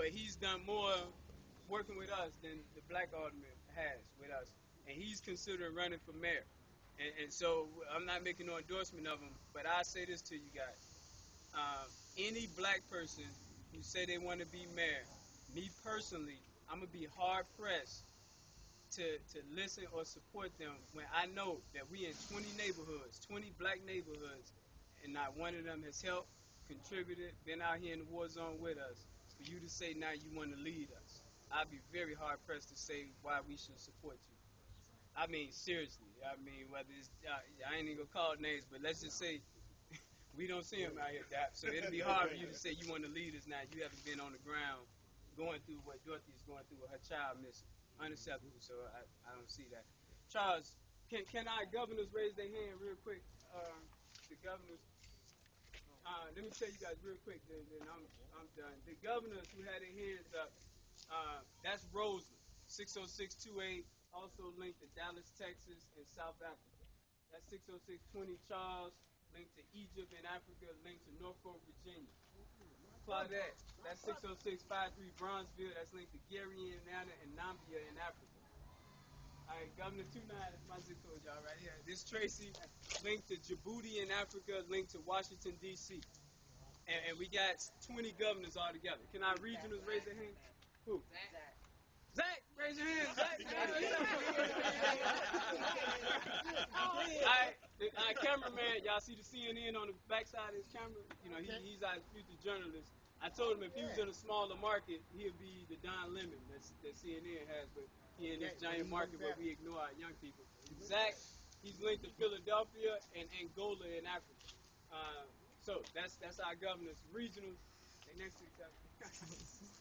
but he's done more working with us than the black alderman has with us, and he's considering running for mayor. And so I'm not making no endorsement of him, but I say this to you guys: any black person who say they want to be mayor, me personally, I'm gonna be hard pressed to listen or support them when I know that we in 20 neighborhoods, 20 black neighborhoods, and not one of them has helped, contributed, been out here in the war zone with us. For you to say now you want to lead us, I'd be very hard pressed to say why we should support you. I mean, seriously. I mean, whether it's, I ain't even gonna call names, but let's just say we don't see them out here, Dap. So it'll be hard for you to say you want to lead us now. You haven't been on the ground going through what Dorothy's going through with her child missing. Unacceptable. So I don't see that. Charles, can our governors raise their hand real quick? The governors. Let me tell you guys real quick, then I'm done. The governors who had their hands up, that's Roseland, 60628, also linked to Dallas, Texas, and South Africa. That's 60620 Charles, linked to Egypt and Africa, linked to Norfolk, Virginia. Claudette, that's 60653 Bronzeville, that's linked to Gary, Indiana, and Nambia in Africa. All right, Governor 29, that's my zip code, y'all, right here. This Tracy, linked to Djibouti in Africa, linked to Washington, D.C. And we got 20 governors all together. Can our regionals raise their hands? Who? Zach, raise your hand, Zach. All right, cameraman, y'all see the CNN on the backside of his camera? You know, he's our future journalist. I told him if he was in a smaller market, he'd be the Don Lemon that CNN has, but he in this giant market where we ignore our young people. Zach, he's linked to Philadelphia and Angola in Africa. So that's our governors, regionals. They next to each other.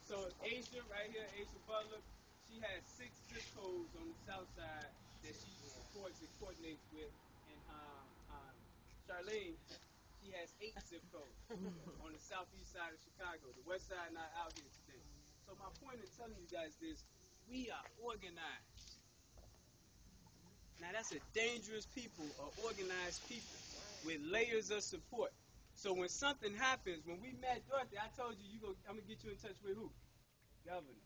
So Asia, right here, Asia Butler, she has 6 zip codes on the south side that she supports and coordinates with. And Charlene, she has 8 zip codes on the southeast side of Chicago. The west side not out here today. So my point in telling you guys this, we are organized. Now that's a dangerous people, or organized people with layers of support. So when something happens, when we met Dorothy, I told you, I'm going to get you in touch with who? Governor.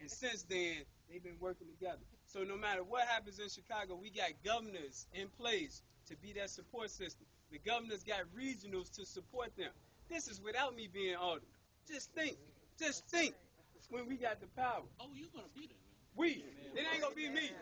And since then, they've been working together. So no matter what happens in Chicago, we got governors in place to be that support system. The governors got regionals to support them. This is without me being alderman. Just think when we got the power. Oh, you're going to be there, man. We. It ain't going to be me.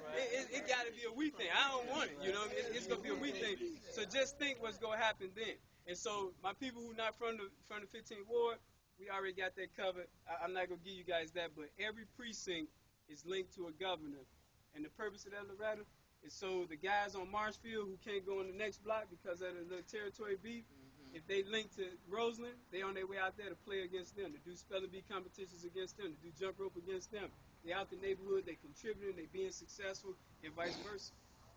It got to be a we thing. I don't want it, you know. It's going to be a we thing. So just think what's going to happen then. And so my people who not from the 15th Ward, we already got that covered. I'm not going to give you guys that, but every precinct is linked to a governor. And the purpose of that, Loretta, is so the guys on Marshfield who can't go in the next block because of the little territory beef, if they link to Roseland, they on their way out there to play against them, to do spelling bee competitions against them, to do jump rope against them. They out the neighborhood, they contributing, they being successful, and vice versa.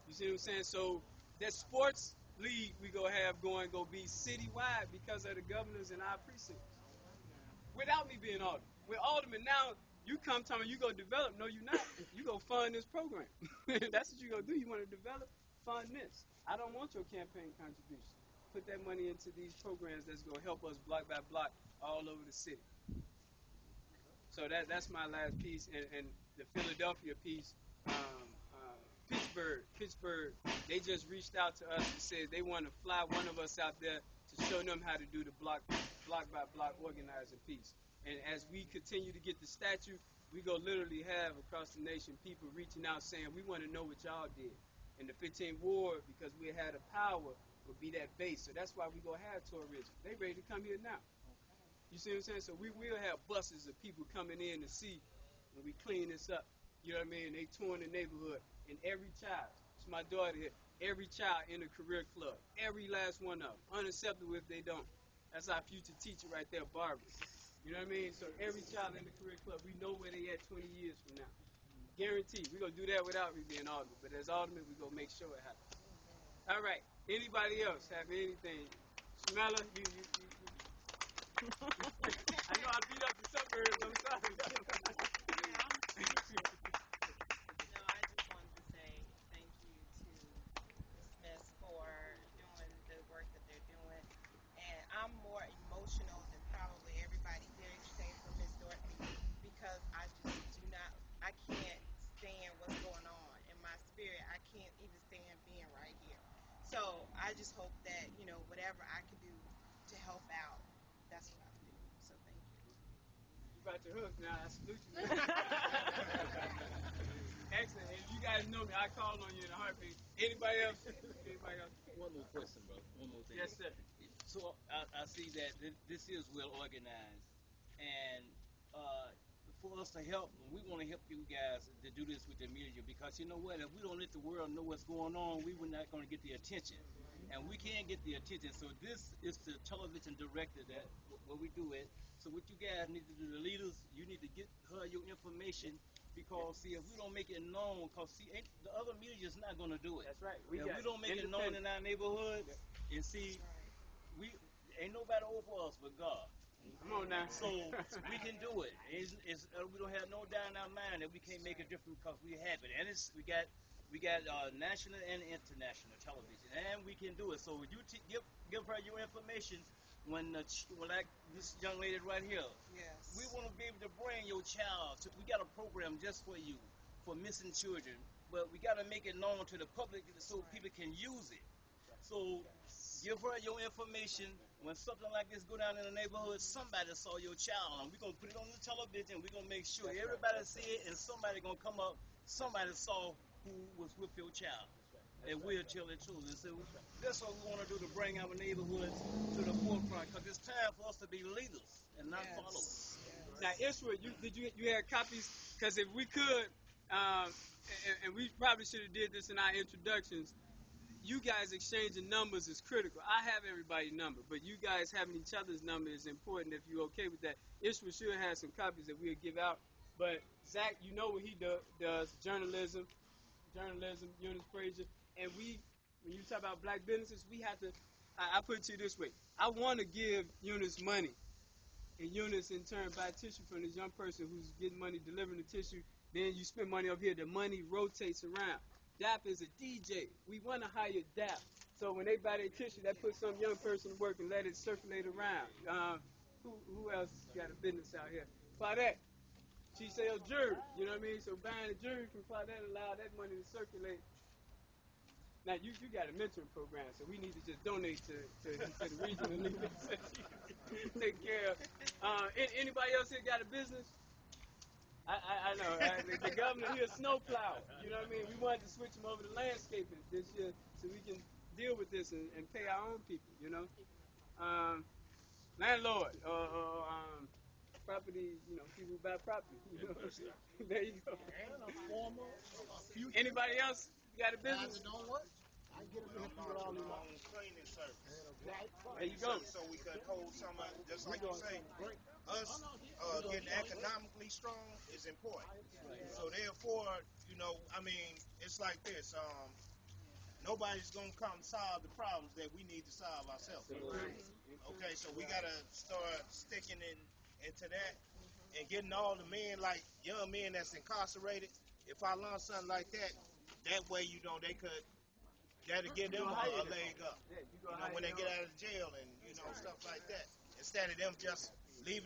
You see what I'm saying? So that sports league we go be citywide because of the governors in our precincts. Without me being alderman. With alderman now, you come tell me you go develop. No, you're not. You go fund this program. That's what you go do. You want to develop, fund this. I don't want your campaign contribution. Put that money into these programs that's going to help us block by block all over the city. So that's my last piece. And the Philadelphia piece, Pittsburgh, they just reached out to us and said they want to fly one of us out there to show them how to do the block by block organizing piece. And as we continue to get the statue, we go literally have across the nation people reaching out saying we want to know what y'all did. And the 15th Ward, because we had a power, would be that base. So that's why we go have tourism. They ready to come here now. You see what I'm saying? So we will have buses of people coming in to see when we clean this up. You know what I mean? They touring the neighborhood. And every child, it's my daughter here, every child in the career club, every last one of them, unacceptable if they don't. That's our future teacher right there, Barbara. You know what I mean? So every child in the career club, we know where they at 20 years from now. Guaranteed. We're going to do that without me being alderman. But as alderman, we're going to make sure it happens. All right. Anybody else have anything? Shamala, you. I know I beat up the suburbs. I'm sorry. No, I just wanted to say thank you to the Smiths for doing the work that they're doing. And I'm more emotional than probably everybody here except for Miss Dorothy. just hope that, whatever I could do to help out, that's what I would do. So thank you. You got your hook now. I salute you. Excellent. And you guys know me. I call on you in a heartbeat. Anybody else? Anybody else? One more question, brother. One more thing. Yes, sir. So I see that this is well organized, and uh, for us to help, we want to help you guys to do this with the media because you know what? If we don't let the world know what's going on, we were not going to get the attention, and we can't get the attention. So this is the television director that where we do it. So what you guys need to do, the leaders, you need to get her your information because see if we don't make it known, because see the other media is not going to do it. That's right. If we don't make it known in our neighborhood, and see we ain't nobody over us but God. Come on now. So we can do it. We don't have no doubt in our mind that we can't make a difference because we have it, and we got national and international television, and we can do it. So would you give her your information when like this young lady right here? Yes. We want to be able to bring your child. We got a program just for you for missing children, but we got to make it known to the public so people can use it. So give her your information. When something like this go down in the neighborhood, somebody saw your child, and we're going to put it on the television. We're going to make sure everybody see it, and somebody going to come up, somebody saw who was with your child. And we'll tell it too. And so that's what we want to do to bring our neighborhoods to the forefront, because it's time for us to be leaders and not followers. Now, Israel, you had copies? Because if we could, and we probably should have did this in our introductions, you guys exchanging numbers is critical. I have everybody's number, but you guys having each other's number is important if you're okay with that. Israel should have some copies that we'll give out. But Zach, you know what he does, journalism, Eunice Frazier. And when you talk about black businesses, we have to, I put it to you this way. I want to give Eunice money. And Eunice, in turn, buy tissue from this young person who's getting money, delivering the tissue. Then you spend money up here. The money rotates around. DAP is a DJ. We want to hire DAP. So when they buy their tissue, that puts some young person to work and let it circulate around. Who else got a business out here? Claudette. She sells jewelry. You know what I mean? So buying the jewelry from Claudette allow that money to circulate. Now, you got a mentoring program, so we need to just donate to the region and leave it so she can take care of. Anybody else here got a business? I know. The governor here, snowplow. You know what I mean? We wanted to switch him over to landscaping this year so we can deal with this and pay our own people, you know? Landlord, property, people who buy property. You know? There you go. And a former, future. Anybody else got a business? You know what? I get a business with all these cleaning service. There you go. So we could hold some of, just like you say, us getting economically strong is important. So therefore, it's like this. Nobody's gonna come solve the problems that we need to solve ourselves. Okay, so we gotta start sticking into that and getting all the men, like young men that's incarcerated. If I learn something like that, that way that'll give them a leg up. When they get out of jail and stuff like that, instead of them just leaving